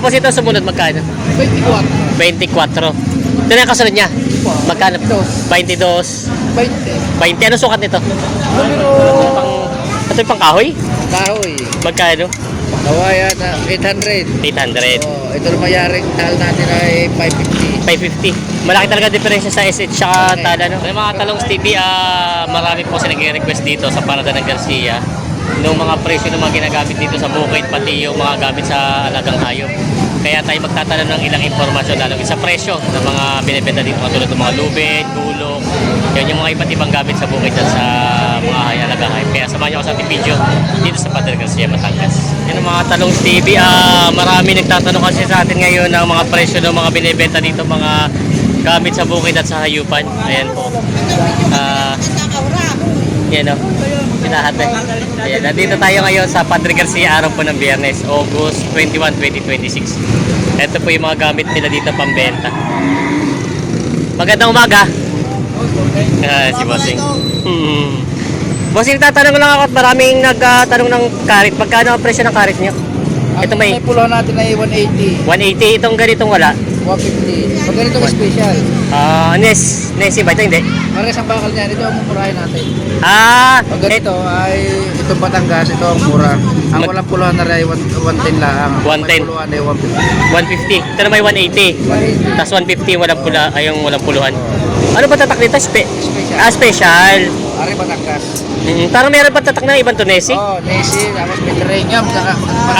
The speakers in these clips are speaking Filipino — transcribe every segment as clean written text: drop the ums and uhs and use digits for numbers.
Tapos ito sumunod magkano? 24. 24. Ito na yung kasunod niya. Magkano? 22. 20. 20. Ano sukat nito? Numero Ito yung pang kahoy? kahoy. Magkano? Kawayan na 800. 800. Oh, ito na mayaring tal natin ay 550. 550. Malaki talaga diferensya sa SH tsaka Okay. Tala, no? Yung mga talong TV, marami po sila nag-request dito sa Parada ng Garcia. Noong mga presyo ng mga ginagamit dito sa bukid, pati yung mga gamit sa alagang hayop. Kaya tayo magtatanong ng ilang impormasyon lalo sa presyo ng mga binibenta dito, katulad ng mga lubid, gulok. Yan yung mga iba't ibang gamit sa bukid at sa mga alagang hayop. Kaya samahan niyo ako sa ating video dito sa Parada ng Garcia, Batangas. Yan ang mga talong TV. Marami nagtatanong kasi sa atin ngayon ng mga presyo ng mga binibenta dito, mga gamit sa bukid at sa hayupan. Ayan po. Yan o. Pinahati. Ayan, nandito tayo ngayon sa Padre Garcia, araw po ng Biyernes, August 21, 2026. Ito po yung mga gamit nila dito pambenta. Magandang umaga. Si Bossing. Bossing, tatanong lang ako at maraming nagtanong ng karit. Magkano ang presyo ng karit nyo? Ito may puluhan natin ay 180. 180. Itong ganitong wala. 150. Pag ganito special. Nesi ba ito? Hindi. Mares ang bakal niyan. Ito ang mumurahin natin. Pag Eh, ganito ay itong Batangas, ito ang mura. Ang walang puluhan na rin ay 110 lang. 110. May puluhan ay 150. 150. Ito na may 180. 180. Tapos 150 walang pula, ay yung walang puluhan. Ano ba tatak nito? Special. Special. Ari Batangas. Parang meron pa tatak na ibang to, Nesi. Oh, Nesi. Tapos Mediterranean.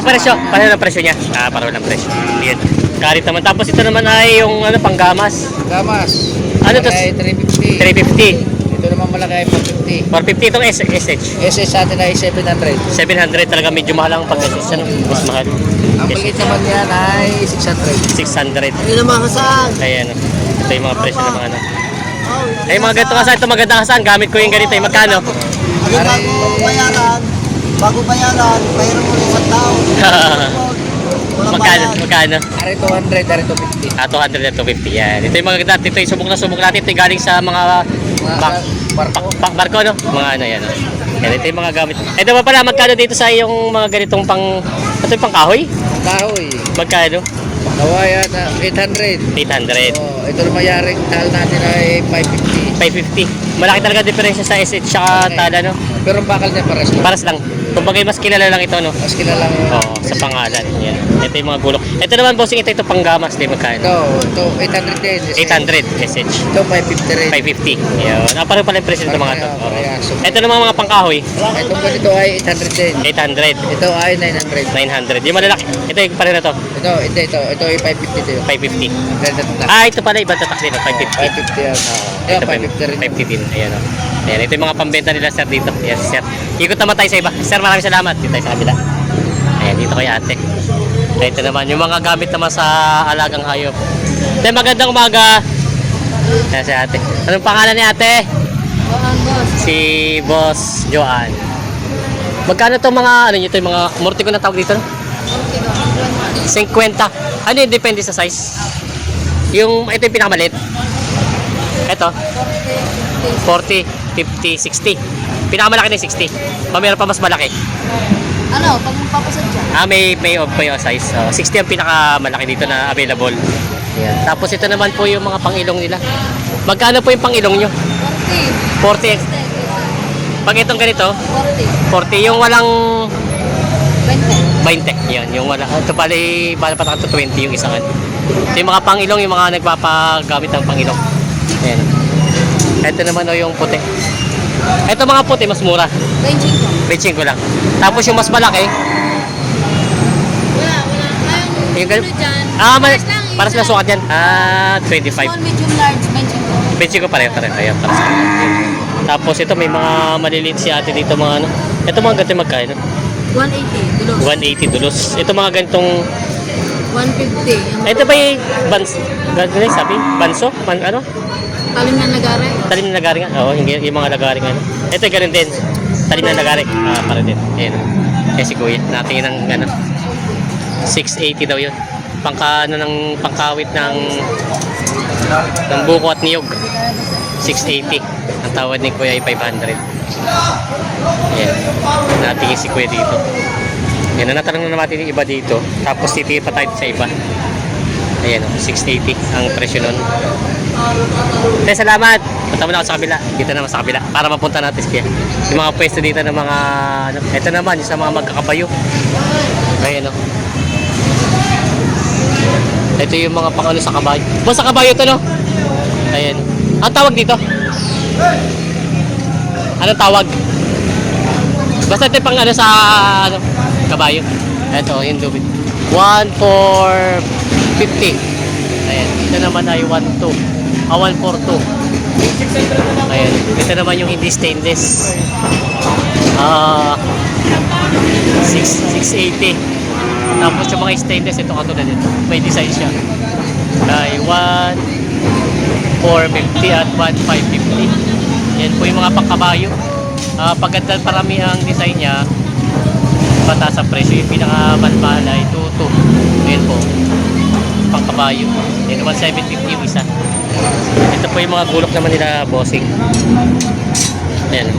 Presyo. Paano ang presyo niya? Pareho ng presyo. Yan. Karit naman. Tapos ito naman ay yung panggamas. Gamas. Ano to? Ay 350. 350. Ito naman malaki ay 450. 450 itong SH. SS sa atin ay 700. 700 talaga, medyo mahal ang pag-SH. Mas mahal. Ang palit naman yan ay 600. 600. Ano naman kasaan? Ayan. Ito yung mga presyo ng mga ano. Ay, mga ganito kasaan. Ito magandang kasaan. Gamit ko yung ganito. Magkano? Bago bayaran, mayroon mo isang tao. Magkano? Ari 200, ari 250. 200 at 250 yan. Ito yung mga ganda. Ito yung subok natin. Ito yung galing sa mga barko, no? Mga ano yan. No? Yan, ito yung mga gamit. Ito ba pala, magkano dito sa yung mga ganitong ito yung pang kahoy? Kahoy. Magkano? Kawayan na 800. 800. Oh, ito na mayaring tal natin ay 550. 550. Malaki talaga diferensya sa SH tsaka Okay. Tala, no? Pero ang bakal niya pares lang. Paras lang. Kumbaga mas kilala lang ito, no? Mas kilala lang. Oo, sa pangalan. Yan. Ito yung mga gulok. Ito naman, bossing, ito panggamas. Di magkano? Ito 800 din. 800 SH. Ito 550 rin. 550. Yan. Pareho pala yung presyo ng mga ito. Oo. Parehas. Ito naman mga pangkahoy. Itong ganito ay 800 din. 800. Ito ay 900. 900. Yung malalaki. Ito yung pareho na to. Ito ay 550 din. 550. Ganda to. Ito pala ibang tatak din. 550. 550 yan. Ito 550 rin. 550 din. Ayan o. Ayan. Ito yung mga pambenta nila, sir, dito. Yes, sir. Ikot naman tayo sa iba. Sir, maraming salamat. Dito tayo sa kabila. Ayan, dito kay ate. Ito naman, yung mga gamit naman sa alagang hayop. Ate, magandang umaga. Ayan si ate. Anong pangalan ni ate? Si Boss Joan. Magkano itong mga, ano nyo ito, yung mga murti ko na tawag dito, no? 50. Ano yun, depende sa size? Ito yung pinakamalit. Ito. 40, 50, 60. Pinakamalaki na yung 60. Mayroon pa mas malaki. Ano, pag magpapasad siya? May size. 60 ang pinakamalaki dito na available. Yan. Tapos ito naman po yung mga pangilong nila. Magkano po yung pangilong nyo? 40. 40. Pag itong ganito, 40. 40. Yung walang 20. 20. Yan. Yung wala. Ito pala patak ito 20 yung isang. Ito yung mga pangilong, yung mga nagpapagamit ng pangilong. Yan. Ito naman yung puti. Ito mga puti, mas mura. 25 ko lang. Tapos yung mas malaki, Wala. yung Ano ganun. dyan? Paras na sukat yan. 25. Small, medium, large, 25. 25 ko pareho. Ayan, paras na. Tapos ito, may mga maliliit si ate dito, mga ano. Ito mga ganito magkano? 180. Dulos. 180 dulos. Ito mga ganitong, 150. ito ba yung ganito yung sabi? Banso? Ano? Talim na nagare. Talim na nagari nga. Oo, yung mga nagari nga. Ito ganun din. Talim na nagari. Para din. Ayan. Eh si kuya. Natingin ng ano. 680 daw yun. Pangkawit ng buko at niyog. 680. Ang tawad ni kuya ay 500. Ayan. Natingin si kuya dito. Yan, natanong na natin yung iba dito. Tapos titigil pa tayo sa iba. Ayan, 680 ang presyo nun. Kaya salamat. Punta muna ako sa kabila. Dito naman sa kabila. Para mapunta natin siya. Yung mga pwesto dito ng mga... Ano, ito naman, yung sa mga magkakabayo. Ayan, no. Ito yung mga pang ano sa kabayo. Boss, sa kabayo to, no? Ayan. Ang tawag dito? Anong tawag? Basta ito yung pang ano sa ano, kabayo. Ito, yung lubid. 1,450. Ayan. Ito naman ay 1,2. 1,4,2. Ayan. Ito naman yung hindi stainless. 680. Tapos yung mga stainless, ito katulad dito. May design siya. Ay 1,450 at 1,550. Yan po yung mga pangkabayo. Pagkandal parami ang design niya, pataas ang presyo. Yung pinakamalmahal ay 2,200. Ayan po. Pangkabayo. Yan naman 750 yung isa. Ito po yung mga gulok naman nila, bossing. Ayan.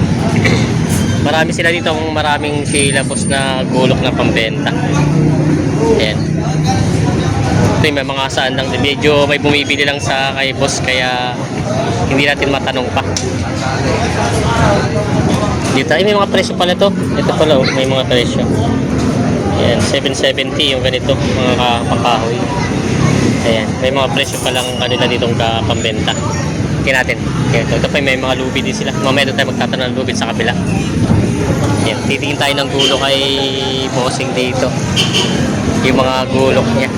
Marami sila dito, maraming silabos na gulok na pambenta. Ayan. Ito yung may mga saan lang. Medyo may bumibili lang sa kay boss, kaya hindi natin matanong pa. Dito ay may mga presyo pala to. Ito pala, oh, may mga presyo. Ayan, 770 yung ganito, mga pangkahoy. Ayan, may mga presyo palang kanila ditong pambenta. Tingnan natin. Ito pa may mga lubid din sila. Mamaya doon tayo magtatanong ng lubid sa kabila. Ayan, titingin tayo ng gulok kay bossing dito. Yung mga gulok niya.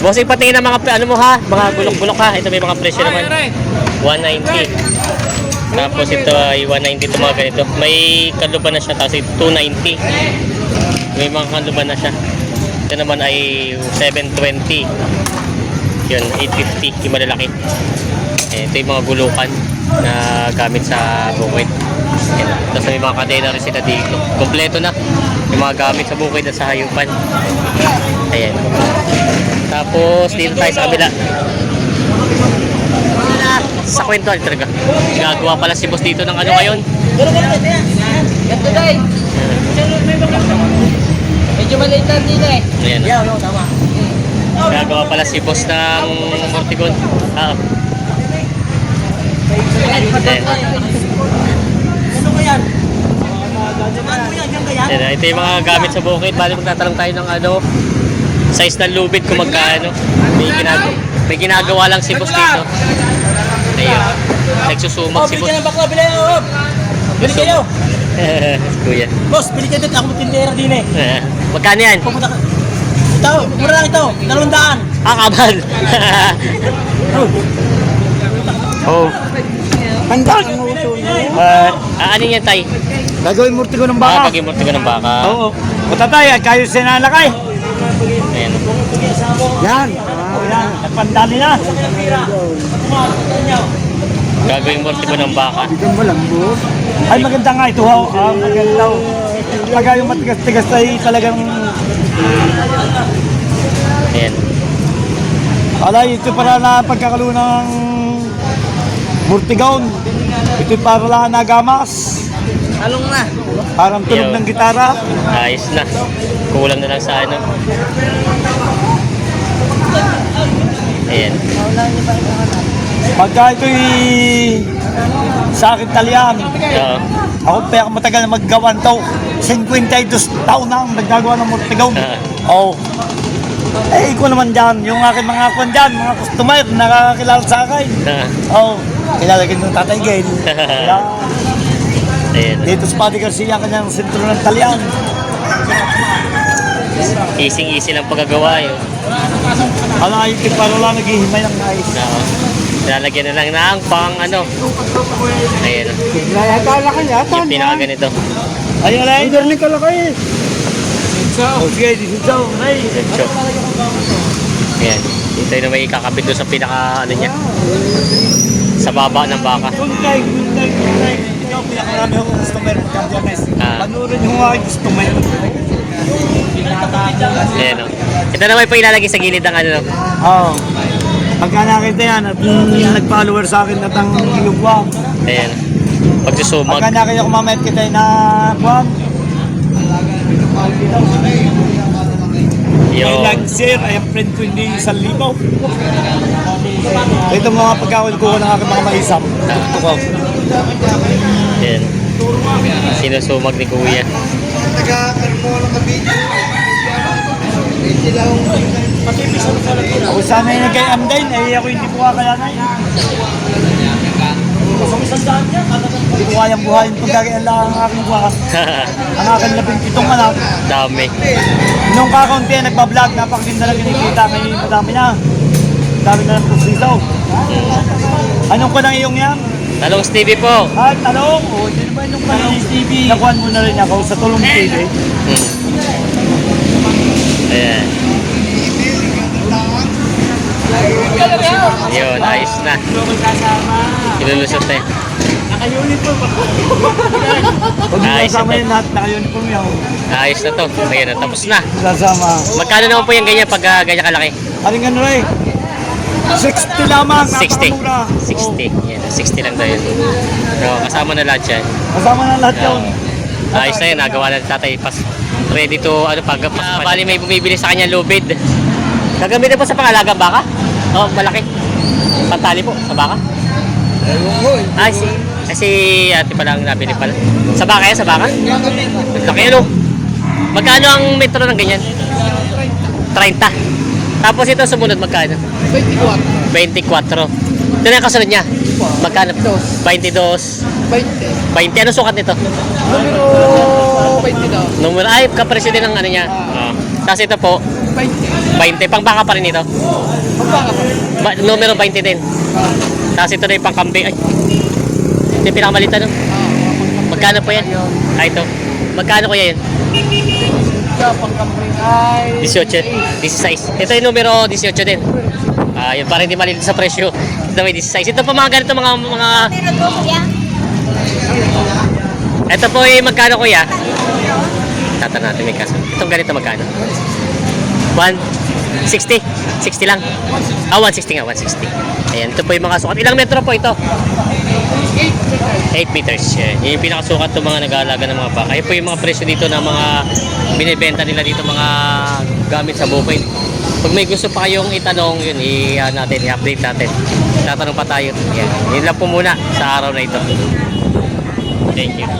Bossing, patingin ng mga ano mo ha, mga gulok-gulok ha. Ito may mga presyo naman. 190. Tapos ito ay 190 ito mga ganito. May kaluban na siya, tapos 290. May mga kaluban na siya. Ito naman ay 720. Yun, 850 yung malalaki. Ito yung mga gulukan na gamit sa bukid. Tapos may mga kadena rin sila dito. Kompleto na yung mga gamit sa bukid at sa hayupan. Ayan. Tapos dito tayo sa kabila. Sa kwentuhan talaga. Gagawa pala si boss dito ng ano ngayon. Medyo maliit lang dito eh. Ayan. Yeah, no, tama. Gagawa pala si boss ng Mortigon. Ano ko yan? Ayan, ito yung mga gamit sa bukid. Bali magtatanong tayo ng ano, size ng lubid kung magkano. May ginagawa lang si boss dito. Ayun. Nagsusumag si boss. Bili kayo, bili kayo. Bili kayo. Kuya. Boss, bili kayo dito. Ako magtindera din eh. Magkano yan? Pumunta ka. Ito, mura lang ito. 200. Kabal! Oh. Handa ang uso niyo. Ano yan, tay? Gagawin murti ko ng Baka baka. pag-imorte ko ng baka. Oo. Punta tayo, kayo sinalakay. Ayan. Yan. Yan. Nagpandali na. Gagawin morte ko ng baka. Bigyan mo lang po. Ay maganda nga ito ha. Maganda. Pagka yung matigas-tigas ay talagang... Ayan. Alay, ito para na pagkakaroon ng murtigaon. Ito para lang nagamas. Talong na. Parang tunog Yo. ng gitara. Ayos na. Kulang na lang sa ano. Ayan. Pagka ito'y sa akin talyan, Oo. ako pa matagal na maggawan to. 52 taon na ang naggagawa ng murtigaon. Oo. Eh, ikaw naman dyan, yung aking mga kwan dyan, mga customer, nakakilala sa akin. Oo. Kilala ka ng Tatay Gail. Yan. Ayan. Dito sa Padre Garcia, kanyang sentro ng talyan. Easy lang pagkagawa yun. Ano nga yung para lang naghihimay ng mais. Oo. Lalagyan na lang ng pang ano. Ayan. Nayatala ka niya, Yung pinaka ganito. Ay, alay. Hindi rin kalakay. Oh, sige, dito. Ay. Diretso. Ayan. Ito yung may kakabit doon sa pinaka ano niya. Sa baba ng baka. Kuntay. Ikaw, pinakarami akong customer. Panurin yung mga customer. Ayan o. Ito naman po ilalagay sa gilid ng ano. Oo. Pagka nakita yan at nag-follower sa akin at ang ilugwa. Ayan. Pagsusumag. Pagka nakaya ko mamaya kita na kuwan. May Yo. lagsir, ay ang friend ko hindi 1,000. Ito mga pagkawal ko ng aking mga maisam. Tukaw. Yan. Sinusumag ni Kuya. Ako sana yung nag-am din, eh ako hindi ko kakayanay. Hindi ko kayang buhayin pagkakailan lang ang aking buwan. Ang aking 17 anak. Dami. Nung kakaunti nagbablog, napakaganda lang kinikita. Ngayon madami na. Dami na ng pusisaw. Anong ko ng iyong yan? Talong Stevie po. Ah, talong. O, hindi naman yung talong TV. Nakuhan mo na rin ako sa tulong TV. Ayan. Yun, ayos na. Kilulusot na. Naka-uniform ako. Huwag mo Ayos kasama ito. yun lahat, naka-uniform yan. Ayos na to. Ayan na, tapos na. Sasama. Magkano naman po yung ganyan pag ganyan kalaki? Aling ano rin? 60 lamang, 60. napakamura. 60. Yan, 60 lang daw yun. So, kasama na lahat yan. Kasama na lahat yun. Ayos na yun, nagawa na ni tatay. Ready to, bali may bumibili sa kanya lubid. Gagamitin po sa pangalagang baka? Oo, malaki. Pantali po, sa baka? Ay, si ate pala ang nabili pala. Sa baka yan, sa baka? Laki ano? Magkano ang metro ng ganyan? 30. Tapos ito sumunod magkano? 24. Ito na yung kasunod niya. Magkano? 22. 20. Ano sukat nito? Numero, ay, kapresyo din ang ano niya. Tapos ito po, 20. Pang baka pa rin ito. Numero 20 din. Tapos ito na yung pangkambing. Ay, ito yung pinakamalita no? Magkano po yan? Ah, ito. Magkano ko yan? 18. 16. Ito yung numero 18 din. Yun parang hindi maliit sa presyo. Ito may 16. Ito pa mga ganito mga... Ito po yung magkano kuya? Tatan natin may kaso. Itong ganito magkano? 160. 60 lang. 160 nga, 160. Ayan, ito po yung mga sukat. Ilang metro po ito? 8 meters. Yan. Yan yung pinakasukat ng mga nag-aalaga ng mga baka. Yan po yung mga presyo dito ng mga binibenta nila dito mga gamit sa bukid. Pag may gusto pa kayong itanong, yun, i-update natin. Tatanong pa tayo. Yan. Yun lang po muna sa araw na ito. Thank you.